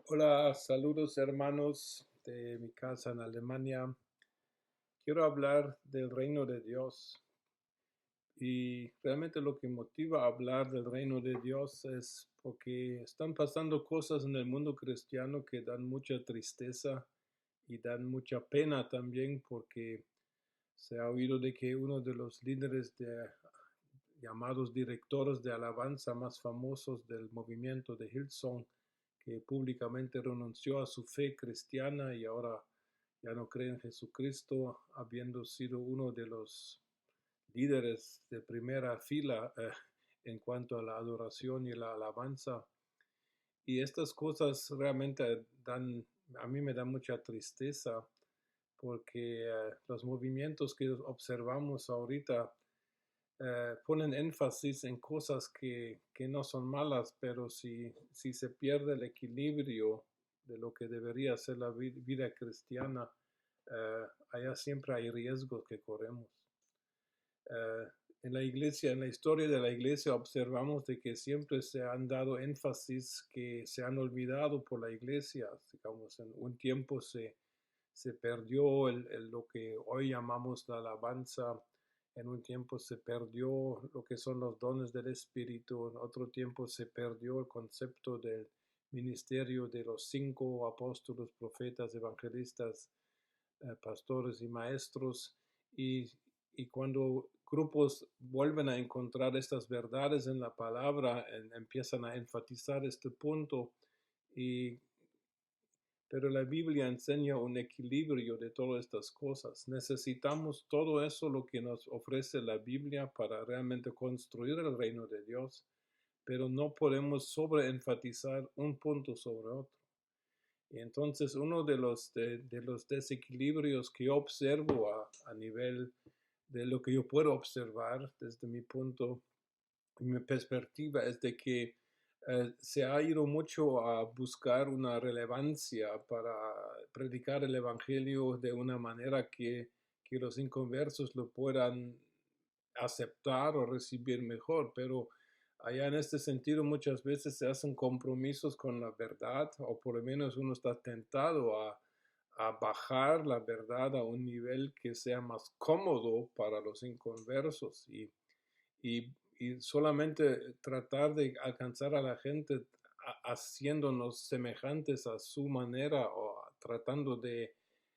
Hola, saludos hermanos de mi casa en Alemania. Quiero hablar del reino de Dios y realmente lo que motiva a hablar del reino de Dios es porque están pasando cosas en el mundo cristiano que dan mucha tristeza y dan mucha pena también porque se ha oído de que uno de los líderes de llamados directores de alabanza más famosos del movimiento de Hillsong, que públicamente renunció a su fe cristiana y ahora ya no cree en Jesucristo, habiendo sido uno de los líderes de primera fila en cuanto a la adoración y la alabanza. Y estas cosas realmente a mí me dan mucha tristeza porque los movimientos que observamos ahorita ponen énfasis en cosas que no son malas, pero si se pierde el equilibrio de lo que debería ser la vida cristiana, allá siempre hay riesgos que corremos. Eh, en la iglesia, en la historia de la iglesia observamos de que siempre se han dado énfasis que se han olvidado por la iglesia. Digamos, en un tiempo se perdió lo que hoy llamamos la alabanza, en un tiempo se perdió lo que son los dones del Espíritu, en otro tiempo se perdió el concepto del ministerio de los 5 apóstoles, profetas, evangelistas, pastores y maestros, y, y cuando grupos vuelven a encontrar estas verdades en la palabra, empiezan a enfatizar este punto, y pero la Biblia enseña un equilibrio de todas estas cosas. Necesitamos todo eso, lo que nos ofrece la Biblia para realmente construir el reino de Dios, pero no podemos sobreenfatizar un punto sobre otro. Y entonces uno de los desequilibrios que yo observo a nivel de lo que yo puedo observar desde mi perspectiva es de que se ha ido mucho a buscar una relevancia para predicar el Evangelio de una manera que los inconversos lo puedan aceptar o recibir mejor, pero allá en este sentido muchas veces se hacen compromisos con la verdad, o por lo menos uno está tentado a bajar la verdad a un nivel que sea más cómodo para los inconversos y, y solamente tratar de alcanzar a la gente haciéndonos semejantes a su manera o tratando de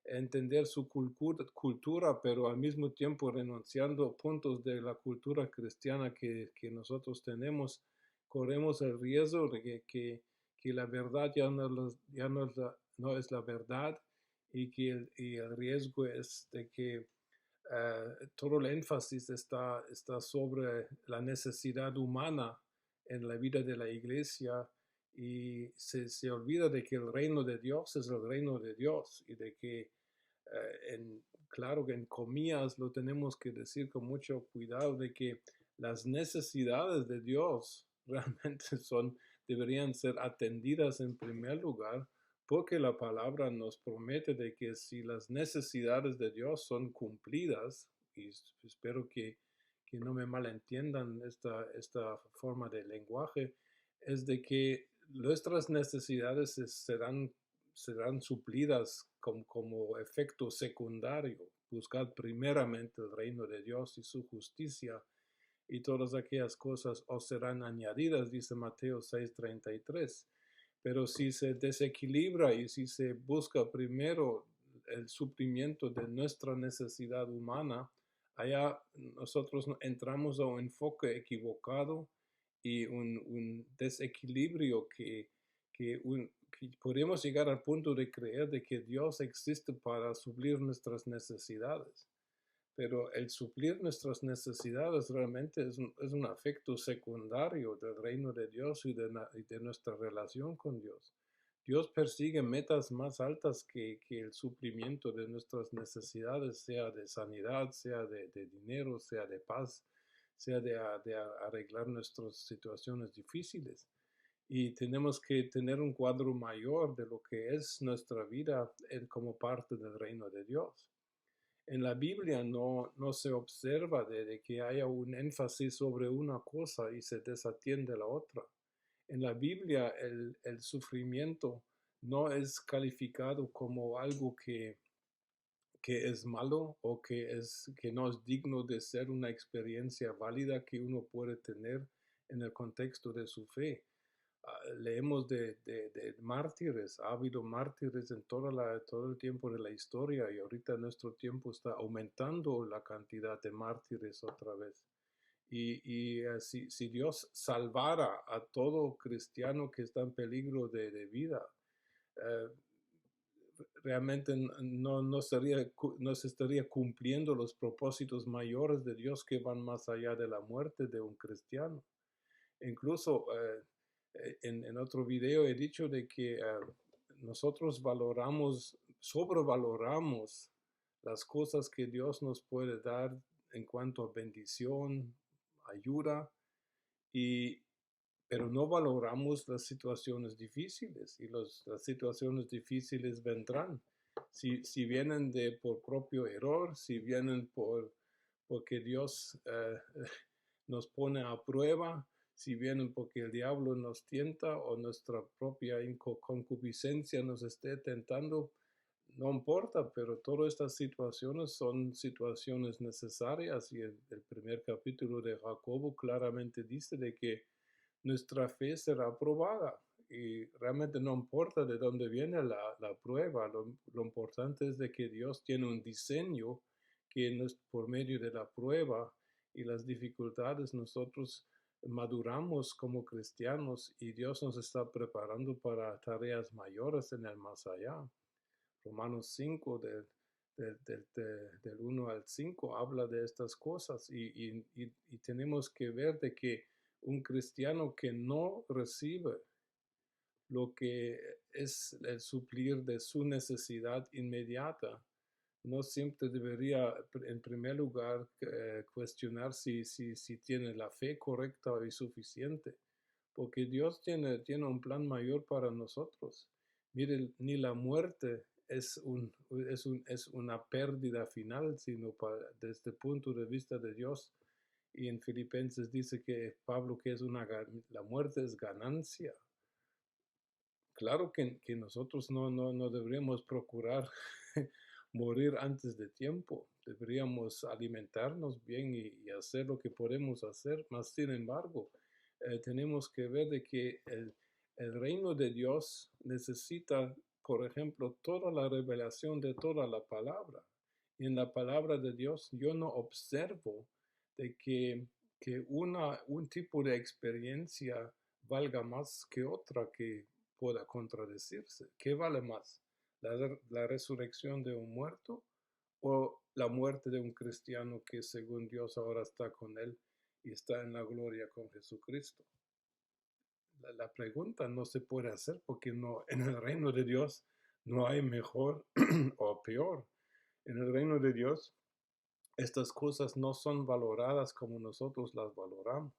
entender su cultura, pero al mismo tiempo renunciando puntos de la cultura cristiana que nosotros tenemos, corremos el riesgo de que la verdad ya no es la verdad y el riesgo es de que todo el énfasis está sobre la necesidad humana en la vida de la iglesia y se olvida de que el reino de Dios es el reino de Dios y de que, claro que en comillas lo tenemos que decir con mucho cuidado, de que las necesidades de Dios realmente deberían ser atendidas en primer lugar porque la palabra nos promete de que si las necesidades de Dios son cumplidas, y espero que no me malentiendan esta forma de lenguaje, es de que nuestras necesidades serán suplidas como efecto secundario. Buscad primeramente el reino de Dios y su justicia, y todas aquellas cosas os serán añadidas, dice Mateo 6:33. Pero si se desequilibra y si se busca primero el suplimiento de nuestra necesidad humana, allá nosotros entramos a un enfoque equivocado y un desequilibrio que podemos llegar al punto de creer de que Dios existe para suplir nuestras necesidades. Pero el suplir nuestras necesidades realmente es un afecto secundario del reino de Dios y de nuestra relación con Dios. Dios persigue metas más altas que el suplimiento de nuestras necesidades, sea de sanidad, sea de dinero, sea de paz, sea de arreglar nuestras situaciones difíciles. Y tenemos que tener un cuadro mayor de lo que es nuestra vida como parte del reino de Dios. En la Biblia no se observa de que haya un énfasis sobre una cosa y se desatiende la otra. En la Biblia el sufrimiento no es calificado como algo que es malo o que no es digno de ser una experiencia válida que uno puede tener en el contexto de su fe. Leemos de mártires, ha habido mártires en todo el tiempo de la historia, y ahorita nuestro tiempo está aumentando la cantidad de mártires otra vez. Si Dios salvara a todo cristiano que está en peligro de vida, eh, realmente no se estaría cumpliendo los propósitos mayores de Dios que van más allá de la muerte de un cristiano. Incluso en otro video he dicho de que nosotros sobrevaloramos las cosas que Dios nos puede dar en cuanto a bendición, ayuda, y, pero no valoramos las situaciones difíciles, y las situaciones difíciles vendrán. Si vienen por propio error, si vienen porque Dios nos pone a prueba, si vienen porque el diablo nos tienta o nuestra propia concupiscencia nos esté tentando, no importa, pero todas estas situaciones son situaciones necesarias, y el primer capítulo de Jacobo claramente dice de que nuestra fe será probada, y realmente no importa de dónde viene la prueba, lo importante es de que Dios tiene un diseño que por medio de la prueba y las dificultades nosotros maduramos como cristianos, y Dios nos está preparando para tareas mayores en el más allá. Romanos 5 del 1 al 5 habla de estas cosas, y tenemos que ver de que un cristiano que no recibe lo que es el suplir de su necesidad inmediata, no siempre debería, en primer lugar, cuestionar si tiene la fe correcta y suficiente, porque Dios tiene un plan mayor para nosotros. Mire, ni la muerte es una pérdida final, sino desde el punto de vista de Dios. Y en Filipenses dice que Pablo que la muerte es ganancia. Claro que nosotros no deberíamos procurar morir antes de tiempo. Deberíamos alimentarnos bien y hacer lo que podemos hacer. Mas, sin embargo, tenemos que ver de que el reino de Dios necesita, por ejemplo, toda la revelación de toda la palabra. Y en la palabra de Dios yo no observo de que un tipo de experiencia valga más que otra que pueda contradecirse. ¿Qué vale más? ¿La resurrección de un muerto o la muerte de un cristiano que según Dios ahora está con él y está en la gloria con Jesucristo? La pregunta no se puede hacer porque en el reino de Dios no hay mejor o peor. En el reino de Dios estas cosas no son valoradas como nosotros las valoramos.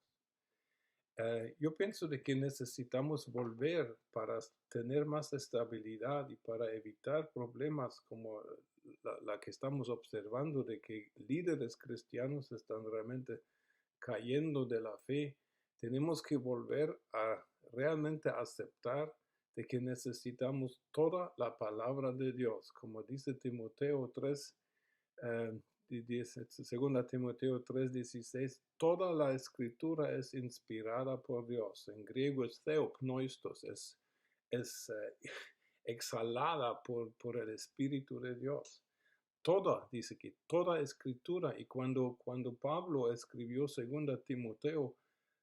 Yo pienso de que necesitamos volver para tener más estabilidad y para evitar problemas como la que estamos observando, de que líderes cristianos están realmente cayendo de la fe. Tenemos que volver a realmente aceptar de que necesitamos toda la palabra de Dios, como dice Timoteo 3, segunda Timoteo 3:16, toda la escritura es inspirada por Dios. En griego es theopnoistos, es exhalada por el Espíritu de Dios. Toda, dice que toda escritura, y cuando Pablo escribió segunda Timoteo,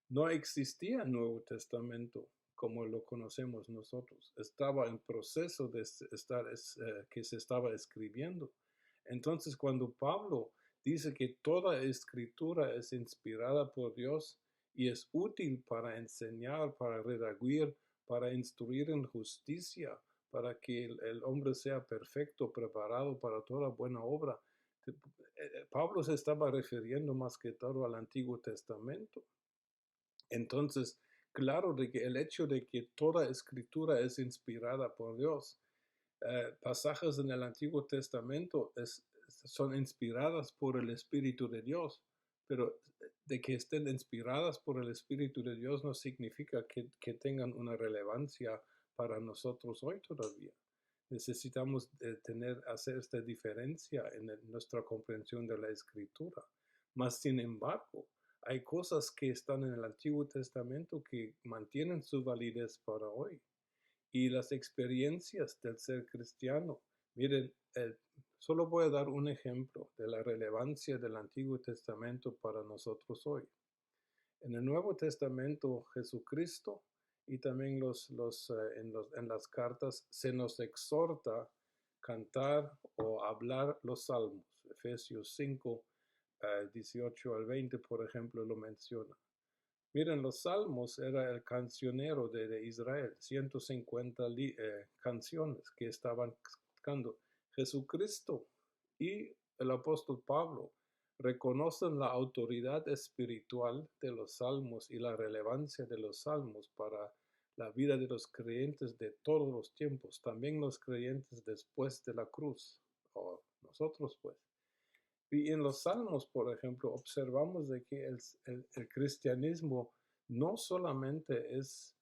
no existía el Nuevo Testamento como lo conocemos nosotros. Estaba en proceso de que se estaba escribiendo. Entonces, cuando Pablo dice que toda escritura es inspirada por Dios y es útil para enseñar, para redarguir, para instruir en justicia, para que el hombre sea perfecto, preparado para toda buena obra, Pablo se estaba refiriendo más que todo al Antiguo Testamento. Entonces, claro de que el hecho de que toda escritura es inspirada por Dios, pasajes en el Antiguo Testamento son inspiradas por el Espíritu de Dios, pero de que estén inspiradas por el Espíritu de Dios no significa que tengan una relevancia para nosotros hoy todavía. Necesitamos hacer esta diferencia en nuestra comprensión de la Escritura. Mas, sin embargo, hay cosas que están en el Antiguo Testamento que mantienen su validez para hoy. Y las experiencias del ser cristiano. Miren, solo voy a dar un ejemplo de la relevancia del Antiguo Testamento para nosotros hoy. En el Nuevo Testamento, Jesucristo y también en las cartas se nos exhorta cantar o hablar los salmos. Efesios 5, 18 al 20, por ejemplo, lo menciona. Miren, los salmos era el cancionero de Israel, 150 canciones que estaban cantando. Jesucristo y el apóstol Pablo reconocen la autoridad espiritual de los salmos y la relevancia de los salmos para la vida de los creyentes de todos los tiempos, también los creyentes después de la cruz, o nosotros pues. Y en los salmos, por ejemplo, observamos de que el cristianismo no solamente es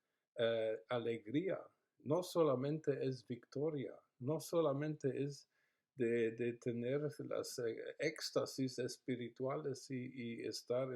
alegría, no solamente es victoria, no solamente es de tener las éxtasis espirituales y estar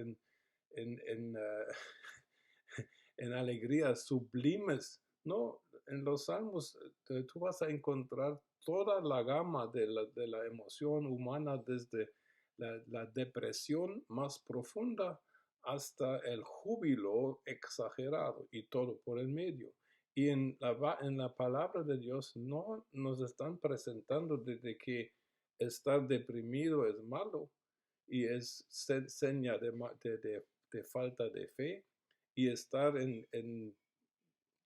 en alegrías sublimes. No, en los salmos tú vas a encontrar toda la gama de la emoción humana, desde la depresión más profunda hasta el júbilo exagerado y todo por el medio. Y en la palabra de Dios no nos están presentando desde que estar deprimido es malo y es seña de falta de fe, y estar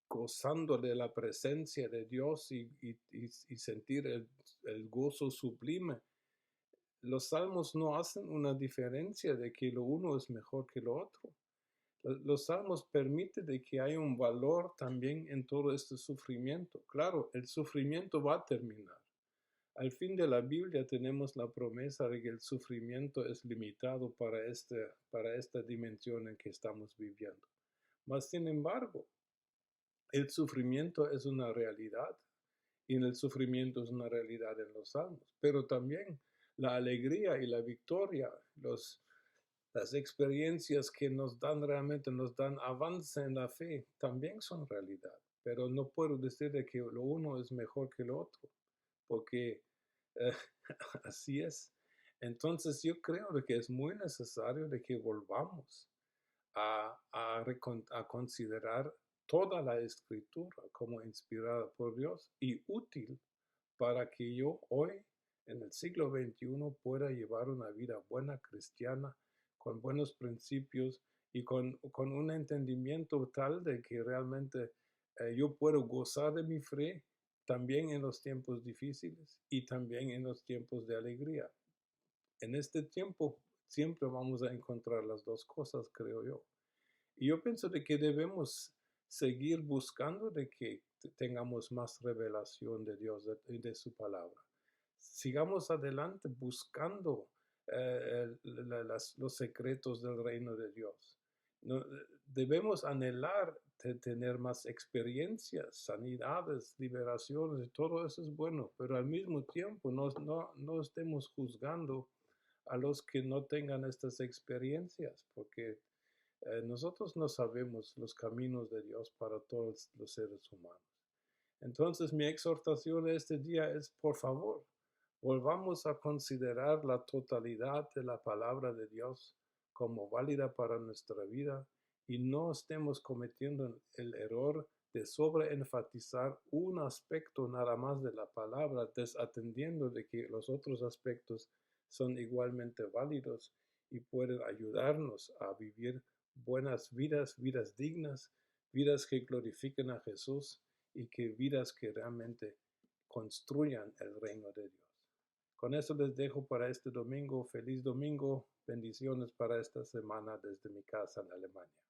gozando de la presencia de Dios y sentir el gozo sublime. Los salmos no hacen una diferencia de que lo uno es mejor que lo otro. Los salmos permiten de que haya un valor también en todo este sufrimiento. Claro, el sufrimiento va a terminar. Al fin de la Biblia tenemos la promesa de que el sufrimiento es limitado para esta dimensión en que estamos viviendo. Mas, sin embargo, el sufrimiento es una realidad, y en el sufrimiento es una realidad en los salmos, pero también la alegría y la victoria, las experiencias que nos dan avance en la fe, también son realidad. Pero no puedo decir de que lo uno es mejor que lo otro, porque eh, así es. Entonces yo creo de que es muy necesario de que volvamos a considerar toda la escritura como inspirada por Dios y útil para que yo hoy, en el siglo XXI, pueda llevar una vida buena cristiana, con buenos principios y con un entendimiento tal de que realmente yo puedo gozar de mi fe también en los tiempos difíciles y también en los tiempos de alegría. En este tiempo siempre vamos a encontrar las dos cosas, creo yo. Y yo pienso de que debemos seguir buscando de que tengamos más revelación de Dios y de su palabra. Sigamos adelante buscando los secretos del reino de Dios. No, debemos anhelar tener más experiencias, sanidades, liberaciones, todo eso es bueno, pero al mismo tiempo no estemos juzgando a los que no tengan estas experiencias, porque nosotros no sabemos los caminos de Dios para todos los seres humanos. Entonces mi exhortación de este día es, por favor, volvamos a considerar la totalidad de la palabra de Dios como válida para nuestra vida y no estemos cometiendo el error de sobreenfatizar un aspecto nada más de la palabra, desatendiendo de que los otros aspectos son igualmente válidos y pueden ayudarnos a vivir buenas vidas, vidas dignas, vidas que glorifiquen a Jesús y que vidas que realmente construyan el reino de Dios. Con eso les dejo para este domingo. Feliz domingo. Bendiciones para esta semana desde mi casa en Alemania.